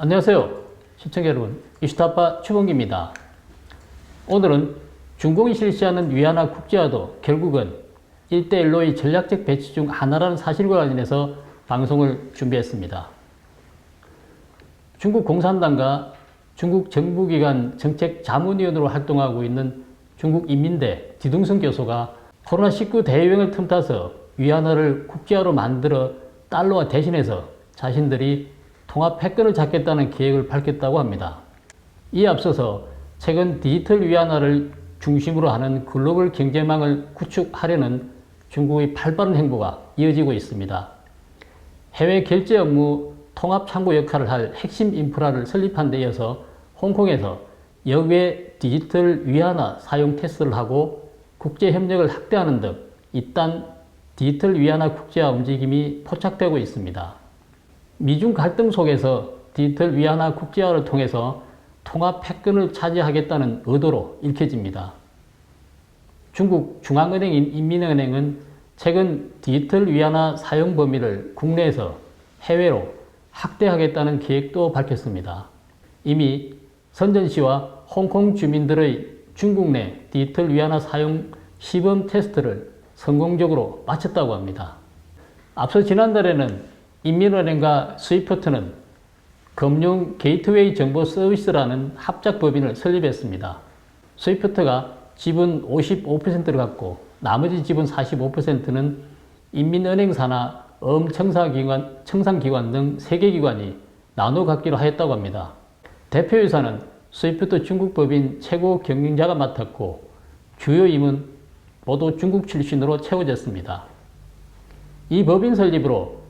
안녕하세요 시청자 여러분, 이슈타파 추봉기입니다. 오늘은 중공이 실시하는 위안화 국제화도 결국은 1대1로의 전략적 배치 중 하나라는 사실과 관련해서 방송을 준비했습니다. 중국 공산당과 중국 정부기관 정책자문위원으로 활동하고 있는 중국 인민대 디둥성 교수가 코로나19 대유행을 틈타서 위안화를 국제화로 만들어 달러화 대신해서 자신들이 통화 패권을 잡겠다는 계획을 밝혔다고 합니다. 이에 앞서서 최근 디지털 위안화를 중심으로 하는 글로벌 경제망을 구축하려는 중국의 활발한 행보가 이어지고 있습니다. 해외 결제 업무 통합 창구 역할을 할 핵심 인프라를 설립한 데 이어서 홍콩에서 역외 디지털 위안화 사용 테스트를 하고 국제 협력을 확대하는 등 이딴 디지털 위안화 국제화 움직임이 포착되고 있습니다. 미중 갈등 속에서 디지털 위안화 국제화를 통해서 통화 패권을 차지하겠다는 의도로 읽혀집니다. 중국 중앙은행인 인민은행은 최근 디지털 위안화 사용 범위를 국내에서 해외로 확대하겠다는 계획도 밝혔습니다. 이미 선전시와 홍콩 주민들의 중국 내 디지털 위안화 사용 시범 테스트를 성공적으로 마쳤다고 합니다. 앞서 지난달에는 인민은행과 스위프트는 금융 게이트웨이 정보 서비스라는 합작 법인을 설립했습니다. 스위프트가 지분 55%를 갖고 나머지 지분 45%는 인민은행 산하 청산기관 등 3개 기관이 나눠 갖기로 하였다고 합니다. 대표이사는 스위프트 중국 법인 최고 경영자가 맡았고 주요 임은 모두 중국 출신으로 채워졌습니다. 이 법인 설립으로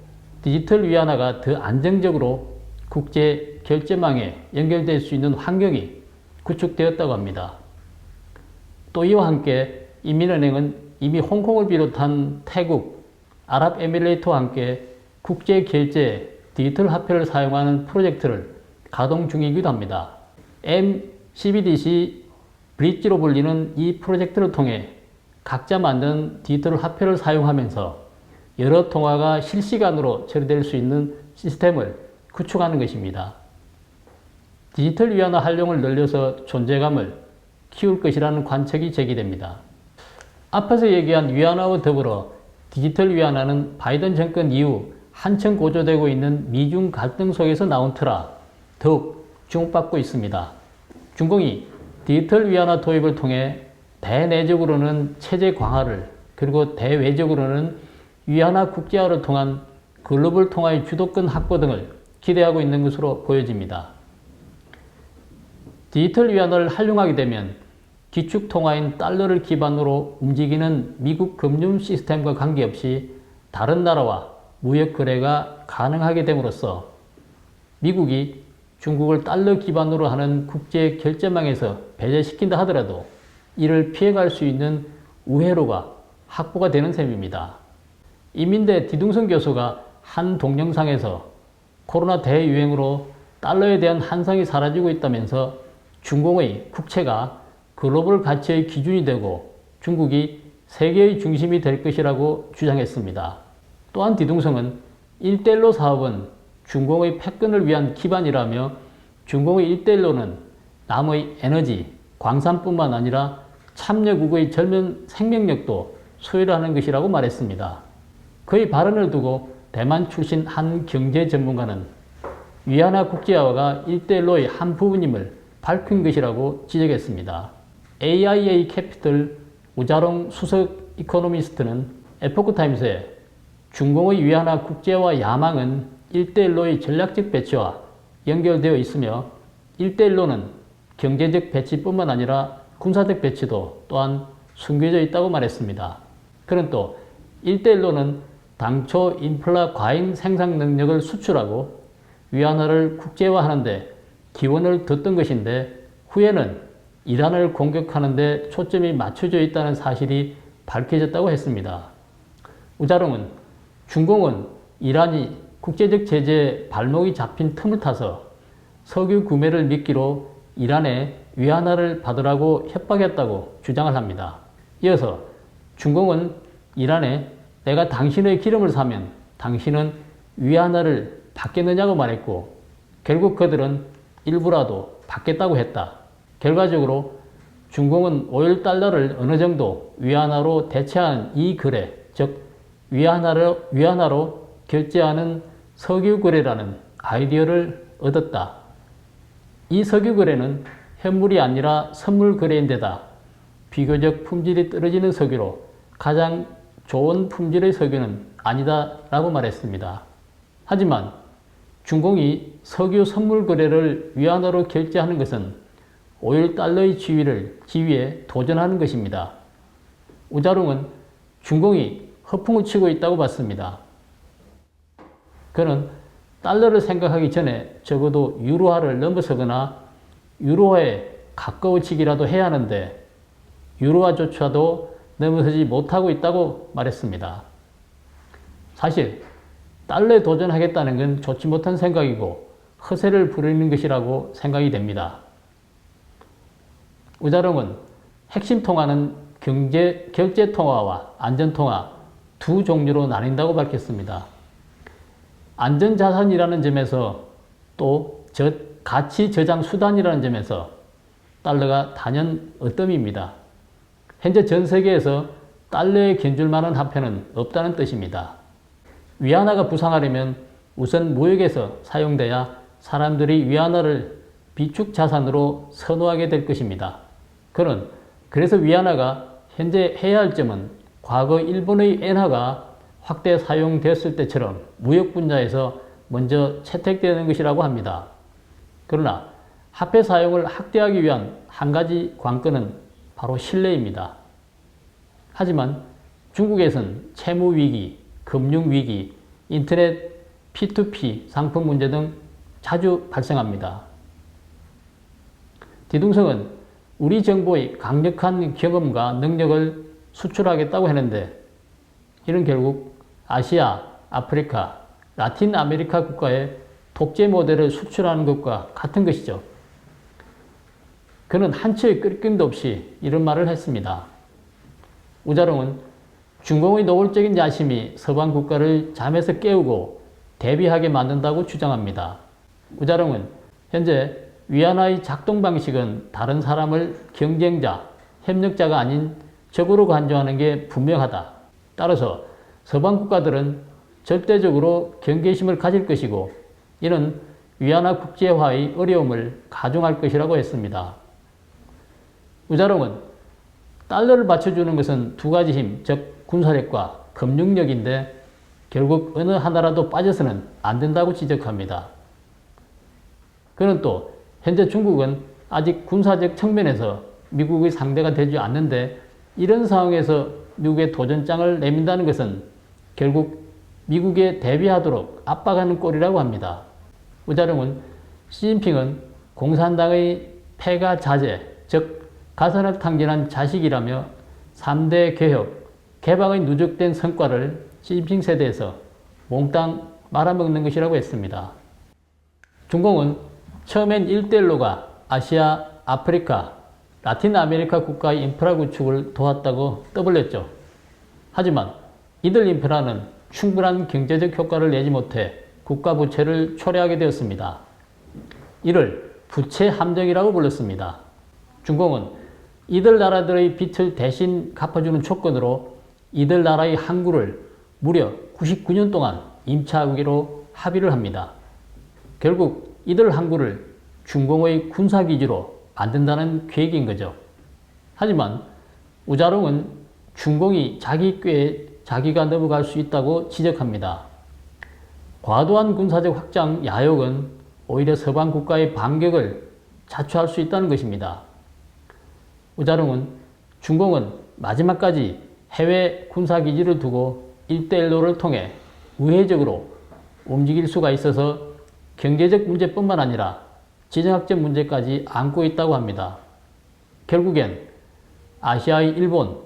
디지털 위안화가 더 안정적으로 국제 결제망에 연결될 수 있는 환경이 구축되었다고 합니다. 또 이와 함께 인민은행은 이미 홍콩을 비롯한 태국, 아랍에미레이트와 함께 국제 결제 디지털 화폐를 사용하는 프로젝트를 가동 중이기도 합니다. MCBDC 브릿지로 불리는 이 프로젝트를 통해 각자 만든 디지털 화폐를 사용하면서 여러 통화가 실시간으로 처리될 수 있는 시스템을 구축하는 것입니다. 디지털 위안화 활용을 늘려서 존재감을 키울 것이라는 관측이 제기됩니다. 앞에서 얘기한 위안화와 더불어 디지털 위안화는 바이든 정권 이후 한층 고조되고 있는 미중 갈등 속에서 나온 터라 더욱 주목받고 있습니다. 중공이 디지털 위안화 도입을 통해 대내적으로는 체제 강화를 그리고 대외적으로는 위안화 국제화를 통한 글로벌 통화의 주도권 확보 등을 기대하고 있는 것으로 보여집니다. 디지털 위안화를 활용하게 되면 기축 통화인 달러를 기반으로 움직이는 미국 금융 시스템과 관계없이 다른 나라와 무역 거래가 가능하게 됨으로써 미국이 중국을 달러 기반으로 하는 국제 결제망에서 배제시킨다 하더라도 이를 피해갈 수 있는 우회로가 확보가 되는 셈입니다. 인민대 디둥성 교수가 한 동영상에서 코로나 대유행으로 달러에 대한 환상이 사라지고 있다면서 중공의 국채가 글로벌 가치의 기준이 되고 중국이 세계의 중심이 될 것이라고 주장했습니다. 또한 디둥성은 1대1로 사업은 중공의 패권을 위한 기반이라며 중공의 1대1로는 남의 에너지, 광산뿐만 아니라 참여국의 젊은 생명력도 소유하는 것이라고 말했습니다. 그의 발언을 두고 대만 출신 한 경제 전문가는 위안화 국제화가 1대1로의 한 부분임을 밝힌 것이라고 지적했습니다. AIA 캐피털 우자롱 수석 이코노미스트는 에포크타임스에 중공의 위안화 국제화 야망은 1대1로의 전략적 배치와 연결되어 있으며 1대1로는 경제적 배치뿐만 아니라 군사적 배치도 또한 숨겨져 있다고 말했습니다. 그는 또 1대1로는 당초 인플라 과잉 생산 능력을 수출하고 위안화를 국제화하는 데 기원을 뒀던 것인데 후에는 이란을 공격하는 데 초점이 맞춰져 있다는 사실이 밝혀졌다고 했습니다. 우자롱은 중공은 이란이 국제적 제재에 발목이 잡힌 틈을 타서 석유 구매를 미끼로 이란에 위안화를 받으라고 협박했다고 주장을 합니다. 이어서 중공은 이란에 내가 당신의 기름을 사면 당신은 위안화를 받겠느냐고 말했고 결국 그들은 일부라도 받겠다고 했다. 결과적으로 중공은 5일 달러를 어느 정도 위안화로 대체한 이 거래, 즉 위안화로 결제하는 석유 거래라는 아이디어를 얻었다. 이 석유 거래는 현물이 아니라 선물 거래인데다 비교적 품질이 떨어지는 석유로 가장 좋은 품질의 석유는 아니다 라고 말했습니다. 하지만 중공이 석유 선물 거래를 위안화로 결제하는 것은 5일 달러의 지위에 도전하는 것입니다. 우자롱은 중공이 허풍을 치고 있다고 봤습니다. 그는 달러를 생각하기 전에 적어도 유로화를 넘어서거나 유로화에 가까워지기라도 해야 하는데 유로화조차도 넘어서지 못하고 있다고 말했습니다. 사실 달러에 도전하겠다는 건 좋지 못한 생각이고 허세를 부리는 것이라고 생각이 됩니다. 우자롱은 핵심 통화는 결제통화와 안전통화 두 종류로 나뉜다고 밝혔습니다. 안전자산이라는 점에서 또 가치 저장 수단이라는 점에서 달러가 단연 으뜸입니다. 현재 전 세계에서 달러에 견줄 만한 화폐는 없다는 뜻입니다. 위안화가 부상하려면 우선 무역에서 사용돼야 사람들이 위안화를 비축 자산으로 선호하게 될 것입니다. 그래서 위안화가 현재 해야 할 점은 과거 일본의 엔화가 확대 사용되었을 때처럼 무역 분야에서 먼저 채택되는 것이라고 합니다. 그러나 화폐 사용을 확대하기 위한 한 가지 관건은 바로 신뢰입니다. 하지만 중국에선 채무위기, 금융위기, 인터넷 P2P 상품 문제 등 자주 발생합니다. 디둥성은 우리 정부의 강력한 경험과 능력을 수출하겠다고 했는데 이는 결국 아시아, 아프리카, 라틴 아메리카 국가의 독재 모델을 수출하는 것과 같은 것이죠. 그는 한치의 끄림도 없이 이런 말을 했습니다. 우자롱은 중공의 노골적인 야심이 서방 국가를 잠에서 깨우고 대비하게 만든다고 주장합니다. 우자롱은 현재 위안화의 작동 방식은 다른 사람을 경쟁자, 협력자가 아닌 적으로 간주하는 게 분명하다. 따라서 서방 국가들은 절대적으로 경계심을 가질 것이고 이는 위안화 국제화의 어려움을 가중할 것이라고 했습니다. 우자롱은 달러를 받쳐주는 것은 두 가지 힘, 즉 군사력과 금융력인데 결국 어느 하나라도 빠져서는 안 된다고 지적합니다. 그는 또 현재 중국은 아직 군사적 측면에서 미국의 상대가 되지 않는데 이런 상황에서 미국의 도전장을 내민다는 것은 결국 미국에 대비하도록 압박하는 꼴이라고 합니다. 우자룡은 시진핑은 공산당의 폐가 자제, 즉 가산을 탕진한 자식이라며 3대 개혁, 개방의 누적된 성과를 시진핑 세대에서 몽땅 말아먹는 것이라고 했습니다. 중공은 처음엔 1대1로가 아시아, 아프리카, 라틴 아메리카 국가의 인프라 구축을 도왔다고 떠벌렸죠. 하지만 이들 인프라는 충분한 경제적 효과를 내지 못해 국가 부채를 초래하게 되었습니다. 이를 부채 함정이라고 불렀습니다. 중공은 이들 나라들의 빚을 대신 갚아주는 조건으로 이들 나라의 항구를 무려 99년 동안 임차하기로 합의를 합니다. 결국 이들 항구를 중공의 군사기지로 만든다는 계획인 거죠. 하지만 우자롱은 중공이 자기 꾀에 자기가 넘어갈 수 있다고 지적합니다. 과도한 군사적 확장 야욕은 오히려 서방 국가의 반격을 자초할 수 있다는 것입니다. 우자롱은 중공은 마지막까지 해외 군사기지를 두고 1대1로를 통해 우회적으로 움직일 수가 있어서 경제적 문제뿐만 아니라 지정학적 문제까지 안고 있다고 합니다. 결국엔 아시아의 일본,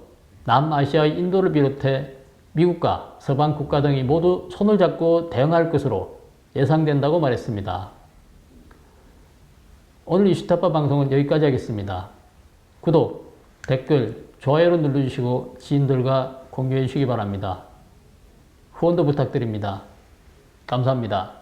남아시아의 인도를 비롯해 미국과 서방 국가 등이 모두 손을 잡고 대응할 것으로 예상된다고 말했습니다. 오늘 이슈타파 방송은 여기까지 하겠습니다. 구독, 댓글, 좋아요를 눌러주시고 지인들과 공유해 주시기 바랍니다. 후원도 부탁드립니다. 감사합니다.